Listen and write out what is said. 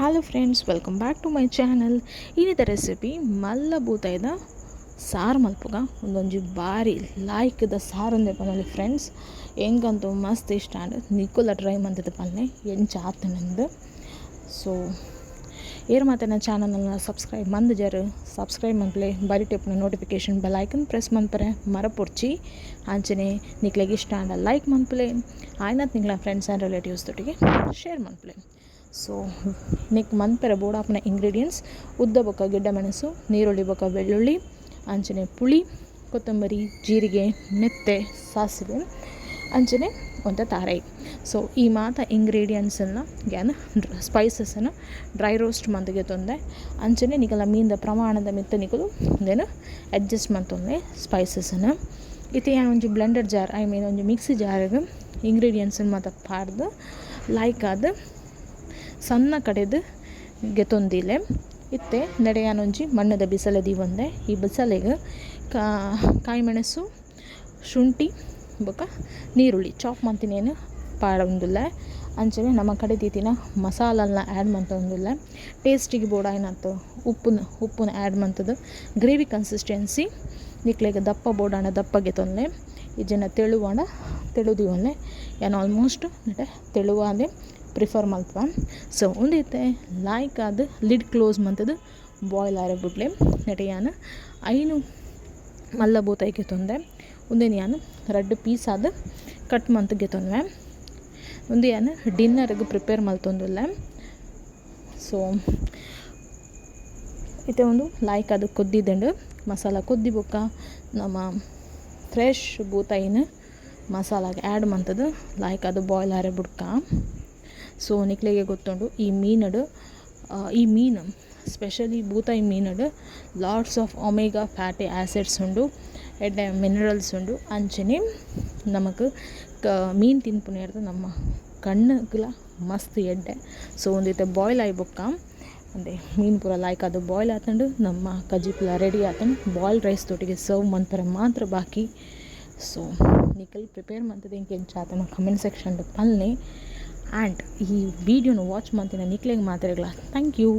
Hello friends, welcome back to my channel. ಇನ್ನಿದ recipe ಮಲ್ಲ ಬೂತಾಯ್ದ ಸಾರು ಮಲ್ಪುಗ ಒಂದೊಂಜಿ ಬಾರಿ ಲಾಯ್ಕದ ಸಾರು ಅಂದೆ ಪನಲ್ಲಿ ಫ್ರೆಂಡ್ಸ್. ಹೆಂಗಂತೂ ಮಸ್ತ್ ಇಷ್ಟ ಅಂಡ್ ನಿಕ್ಕುಲ ಟ್ರೈ ಮಂತದ ಪಲ್ಲೆ ಎಂಚ ಆತನಂದು. ಸೊ ಏರು ಮಾತ ನನ್ನ ಚಾನಲ್ನ ಸಬ್ಸ್ಕ್ರೈಬ್ ಮಂದು ಜರು ಸಬ್ಸ್ಕ್ರೈಬ್ ಮಂತ್ಲೆ ಬರಿ ಟೆಪ್ನ ನೋಟಿಫಿಕೇಶನ್ ಬೆಲ್ ಐಕನ್ ಪ್ರೆಸ್ ಮಂತ್ಪರೆ ಮರಪೊಡ್ಚಿ ಅಂಚನೆ ನಿಕ್ಲೆಗೆ ಇಷ್ಟ ಅಂಡ ಲೈಕ್ ಮಂತ್ಲೆ ಆಯ್ನತ್ ನಿಕ್ಲ ಫ್ರೆಂಡ್ಸ್ ಆ್ಯಂಡ್ ರಿಲೇಟಿವ್ಸ್ ತೊಟ್ಟಿಗೆ ಶೇರ್ ಮಂತ್ಲೆ. ಸೊ ನೆಕ್ ಮನ್ಪೆರ ಬೋಡಾಪನ ಇಂಗ್ರೀಡಿಯೆಂಟ್ಸ್ ಉದ್ದ ಬೊಕ್ಕ ಗಿಡ್ಡ ಮೆಣಸು, ನೀರುಳ್ಳಿ ಬೊಕ್ಕ ಬೆಳ್ಳುಳ್ಳಿ, ಅಂಚನೆ ಪುಳಿ, ಕೊತ್ತಂಬರಿ, ಜೀರಿಗೆ, ಮೆತ್ತೆ, ಸಾಸಿವೆ, ಅಂಚನೆ ಒಂಥ ತಾರೈ. ಸೊ ಈ ಮಾತ ಇಂಗ್ರೀಡಿಯೆಂಟ್ಸನ್ನು ಗ್ಯಾನ್ ಸ್ಪೈಸಸನ್ನು ಡ್ರೈ ರೋಸ್ಟ್ ಮಂದಿಗೆ ತೊಂದೆ ಅಂಚನೆ ನಿಕಲ ಮೀನ್ದ ಪ್ರಮಾಣದ ಮಿತ್ತ ನಿಕಲು ದೆನ್ ಅಡ್ಜಸ್ಟ್ ಮಂತೊಂದೆ ಸ್ಪೈಸಸನ್ನು ಇತ್ತೆ ಏನು ಒಂಜಿ ಬ್ಲೆಂಡರ್ ಜಾರ್ ಒಂಜಿ ಮಿಕ್ಸಿ ಜಾರಿಗೆ ಇಂಗ್ರೀಡಿಯೆಂಟ್ಸನ್ನು ಮಾತ ಪಾಡ್ದು ಲೈಕ್ ಆದ ಸಣ್ಣ ಕಡೆದು ಗೆತೊಂದಿಲೆ ಇತ್ತೆ ನೆಡೆಯಾನೊಂಜಿ ಮಣ್ಣದ ಬಿಸಲೆ ದೀವೊಂದೆ. ಈ ಬಿಸಲೆಗೆ ಕಾಯಿ ಮೆಣಸು, ಶುಂಠಿ ಬೊಕ ನೀರುಳ್ಳಿ ಚಾಪ್ ಮಂತಿನೇನು ಪಾಡೊಂದುಲ್ಲ. ಅಂಚನೆ ನಮ್ಮ ಕಡೆ ದೀತಿನ ಮಸಾಲನ್ನ ಆ್ಯಡ್ ಮಂತೊಂದುಲ್ಲ. ಟೇಸ್ಟಿಗೆ ಬೋಡ ಏನಾಯ್ತು ಉಪ್ಪುನ ಆ್ಯಡ್ ಮಂತದ್ದು ಗ್ರೇವಿ ಕನ್ಸಿಸ್ಟೆನ್ಸಿ ನಿಕ್ಲೆಗೆ ದಪ್ಪ ಬೋಡಾಣ ದಪ್ಪಗೆ ತೊಂದೆ ಇಜನ ತೆಳುದಿವೊಂದೆ ಏನು ಆಲ್ಮೋಸ್ಟ್ ನೆಟೆ ತೆಳುವಾದೆ ಪ್ರಿಫರ್ ಮಲ್ಪುವ. ಸೊ ಒಂದೈತೆ ಲಾಯ್ಕ್ ಆದ ಲಿಡ್ ಕ್ಲೋಸ್ ಮಂತದ್ದು ಬಾಯ್ಲ್ ಆರೆ ಬಿಡ್ಲೆ ನೆಟೆ ಯಾನು ಐನು ಮಲ್ಲ ಬೂತಾಯಿಗೆ ತೊಂದೆ ಒಂದೇನು ಯಾನು ರಡ್ಡು ಪೀಸ್ ಆದ ಕಟ್ ಮಂತ್ಗೆ ತೊಂದೆ ಒಂದು ಯಾನು ಡಿನ್ನರ್ಗೆ ಪ್ರಿಪೇರ್ ಮಲ್ತೊಂದುಲ್ಲ. ಸೊ ಇತ್ತೆ ಒಂದು ಲಾಯ್ಕ್ ಅದು ಕೊದ್ದಿದ್ದಂಡು ಮಸಾಲ ಕೊದ್ದಿ ಬೊಕ್ಕ ನಮ್ಮ ಫ್ರೆಶ್ ಬೂತಾಯಿನ ಮಸಾಲಾಗೆ ಆ್ಯಡ್ ಮಂತದ್ದು ಲಾಯ್ಕ್ ಅದು ಬಾಯ್ಲ್ ಆರೆ ಬಿಡ್ಕ. ಸೊ ನಿಕ್ಲೆಗೆ ಗೊತ್ತುಂಡು ಈ ಮೀನು ಸ್ಪೆಷಲಿ ಬೂತಾಯಿ ಮೀನಡು lots of omega fatty acids ಉಂಡು, ಎಡ್ಡೆ ಮಿನರಲ್ಸ್ ಉಂಡು. ಅಂಚನೆ ನಮಕ್ ಮೀನು ತಿನ್ಪುನೇರ್ದು ನಮ್ಮ ಕಣ್ಣುಗಳ ಮಸ್ತ್ ಎಡ್ಡೆ. ಸೊ ಒಂದಿತ್ತೆ ಬಾಯ್ಲ್ ಆಯ್ ಬೊಕ್ಕ ಅಂದೆ ಮೀನು ಪೂರ ಲಾಯ್ಕ್ ಅದು ಬಾಯ್ಲ್ ಆತಂಡು ನಮ್ಮ ಕಜ್ಜಿ ಪುಲ ರೆಡಿ ಆತಂಡು ಬಾಯ್ಲ್ ರೈಸ್ ತೊಟ್ಟಿಗೆ ಸರ್ವ್ ಮಂತ್ಪರೆ ಮಾತ್ರ ಬಾಕಿ. ಸೊ ನಿಕಲ್ ಪ್ರಿಪೇರ್ ಮಂತದ್ದು ಇಂಕೆ ಎಂಚ ಆತನ ಕಮೆಂಟ್ ಸೆಕ್ಷನ್ದು ಪಲ್ಲೆ ಆ್ಯಂಡ್ ಈ ವಿಡಿಯೋನ ವಾಚ್ ಮಾಡ್ತೀನಿ ನಿಕ್ಲೆಗೆ ಮಾತಾಡಲ್ಲ. Thank you.